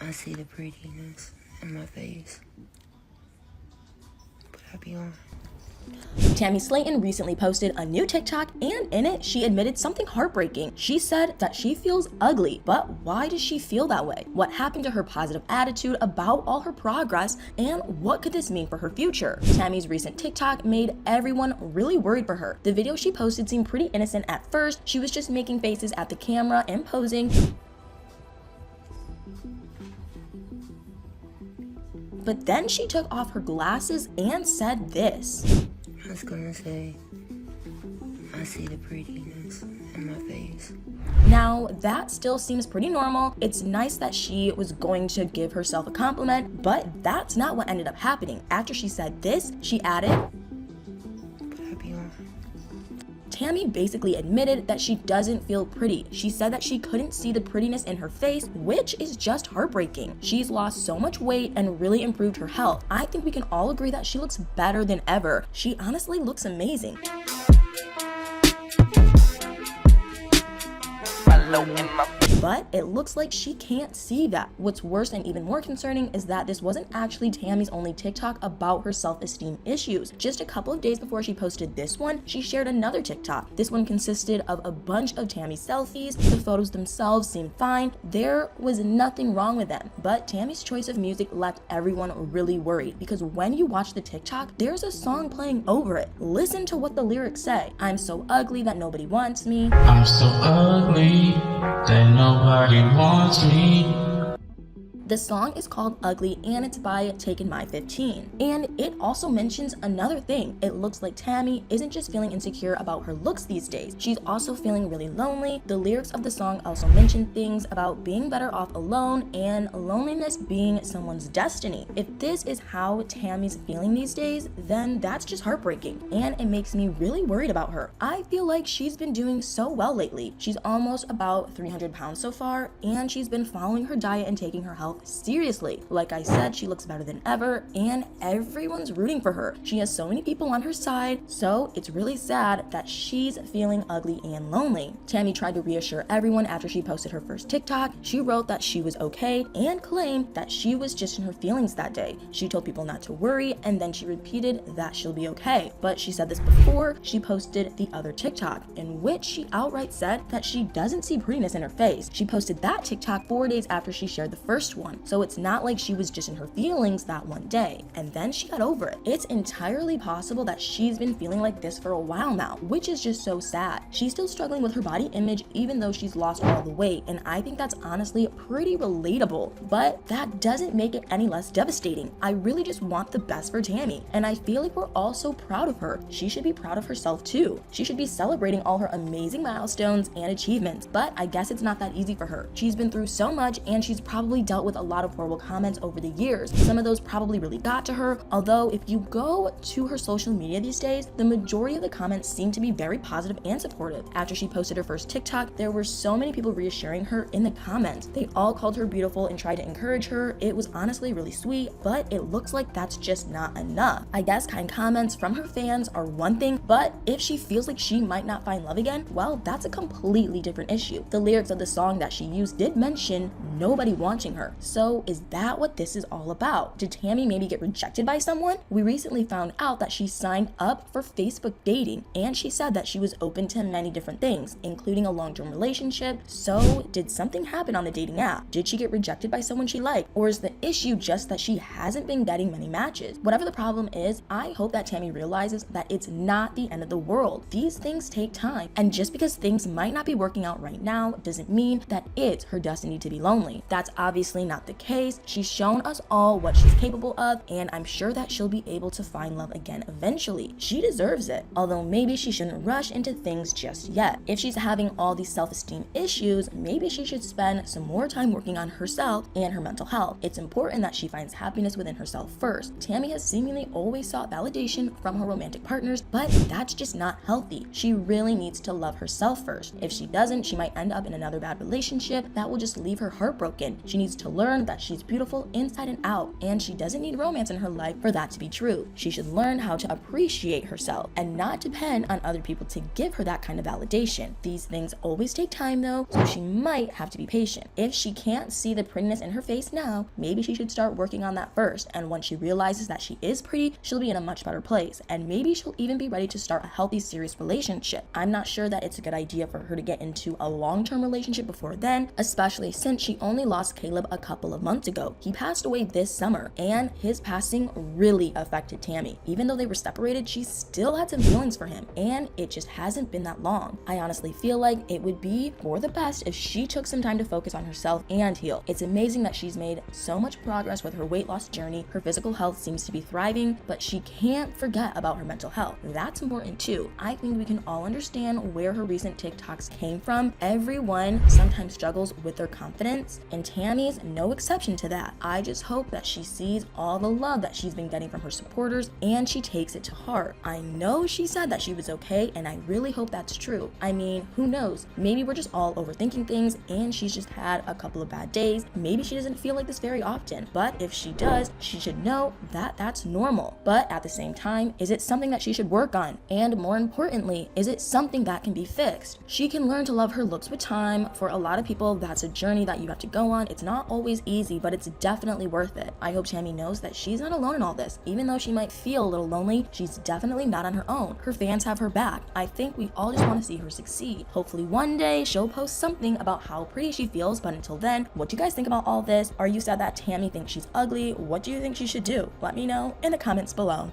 I see the prettiness in my face, but I be on. Tammy Slaton recently posted a new TikTok, and in it, she admitted something heartbreaking. She said that she feels ugly, but why does she feel that way? What happened to her positive attitude about all her progress, and what could this mean for her future? Tammy's recent TikTok made everyone really worried for her. The video she posted seemed pretty innocent at first. She was just making faces at the camera and posing. But then she took off her glasses and said this. I was gonna say, I see the prettiness in my face. Now, that still seems pretty normal. It's nice that she was going to give herself a compliment, but that's not what ended up happening. After she said this, she added, But I be on. Tammy basically admitted that she doesn't feel pretty. She said that she couldn't see the prettiness in her face, which is just heartbreaking. She's lost so much weight and really improved her health. I think we can all agree that she looks better than ever. She honestly looks amazing. But it looks like she can't see that. What's worse and even more concerning is that this wasn't actually Tammy's only TikTok about her self-esteem issues. Just a couple of days before she posted this one, she shared another TikTok. This one consisted of a bunch of Tammy's selfies. The photos themselves seemed fine. There was nothing wrong with them. But Tammy's choice of music left everyone really worried, because when you watch the TikTok, there's a song playing over it. Listen to what the lyrics say. I'm so ugly that nobody wants me. I'm so ugly that nobody wants me. The song is called Ugly, and it's by Taken My 15. And it also mentions another thing. It looks like Tammy isn't just feeling insecure about her looks these days. She's also feeling really lonely. The lyrics of the song also mention things about being better off alone and loneliness being someone's destiny. If this is how Tammy's feeling these days, then that's just heartbreaking. And it makes me really worried about her. I feel like she's been doing so well lately. She's almost about 300 pounds so far, and she's been following her diet and taking her health seriously. Like I said, she looks better than ever, and everyone's rooting for her. She has so many people on her side, so it's really sad that she's feeling ugly and lonely. Tammy tried to reassure everyone after she posted her first TikTok. She wrote that she was okay and claimed that she was just in her feelings that day. She told people not to worry, and then she repeated that she'll be okay. But she said this before she posted the other TikTok, in which she outright said that she doesn't see prettiness in her face. She posted that TikTok 4 days after she shared the first one. So it's not like she was just in her feelings that one day, and then she got over it. It's entirely possible that she's been feeling like this for a while now, which is just so sad. She's still struggling with her body image even though she's lost all the weight, and I think that's honestly pretty relatable, but that doesn't make it any less devastating. I really just want the best for Tammy, and I feel like we're all so proud of her. She should be proud of herself too. She should be celebrating all her amazing milestones and achievements, but I guess it's not that easy for her. She's been through so much, and she's probably dealt with a lot of horrible comments over the years. Some of those probably really got to her, although if you go to her social media these days, the majority of the comments seem to be very positive and supportive. After she posted her first TikTok, there were so many people reassuring her in the comments. They all called her beautiful and tried to encourage her. It was honestly really sweet, but it looks like that's just not enough. I guess kind comments from her fans are one thing, but if she feels like she might not find love again, well, that's a completely different issue. The lyrics of the song that she used did mention nobody wanting her. So is that what this is all about? Did Tammy maybe get rejected by someone? We recently found out that she signed up for Facebook dating, and she said that she was open to many different things, including a long-term relationship. So did something happen on the dating app? Did she get rejected by someone she liked? Or is the issue just that she hasn't been getting many matches? Whatever the problem is, I hope that Tammy realizes that it's not the end of the world. These things take time, and just because things might not be working out right now doesn't mean that it's her destiny to be lonely. That's obviously not the case. She's shown us all what she's capable of, and I'm sure that she'll be able to find love again eventually. She deserves it, although maybe she shouldn't rush into things just yet. If she's having all these self-esteem issues, maybe she should spend some more time working on herself and her mental health. It's important that she finds happiness within herself first. Tammy has seemingly always sought validation from her romantic partners, but that's just not healthy. She really needs to love herself first. If she doesn't, she might end up in another bad relationship that will just leave her heartbroken heartbroken. She needs to learn that she's beautiful inside and out, and she doesn't need romance in her life for that to be true. She should learn how to appreciate herself and not depend on other people to give her that kind of validation. These things always take time though, so she might have to be patient. If she can't see the prettiness in her face now, maybe she should start working on that first, and once she realizes that she is pretty, she'll be in a much better place, and maybe she'll even be ready to start a healthy, serious relationship. I'm not sure that it's a good idea for her to get into a long-term relationship before then, especially since she only lost Caleb a couple of months ago. He passed away this summer, and his passing really affected Tammy. Even though they were separated, she still had some feelings for him, and it just hasn't been that long. I honestly feel like it would be for the best if she took some time to focus on herself and heal. It's amazing that she's made so much progress with her weight loss journey. Her physical health seems to be thriving, but she can't forget about her mental health. That's important too. I think we can all understand where her recent TikToks came from. Everyone sometimes struggles with their confidence, and Tammy's no exception to that. I just hope that she sees all the love that she's been getting from her supporters and she takes it to heart. I know she said that she was okay, and I really hope that's true. I mean, who knows? Maybe we're just all overthinking things and she's just had a couple of bad days. Maybe she doesn't feel like this very often, but if she does, she should know that that's normal. But at the same time, is it something that she should work on? And more importantly, is it something that can be fixed? She can learn to love her looks with time. For a lot of people, that's a journey that you have to go on. It's not always easy, but it's definitely worth it. I hope Tammy knows that she's not alone in all this. Even though she might feel a little lonely, she's definitely not on her own. Her fans have her back. I think we all just want to see her succeed. Hopefully one day she'll post something about how pretty she feels, but until then, what do you guys think about all this? Are you sad that Tammy thinks she's ugly? What do you think she should do? Let me know in the comments below.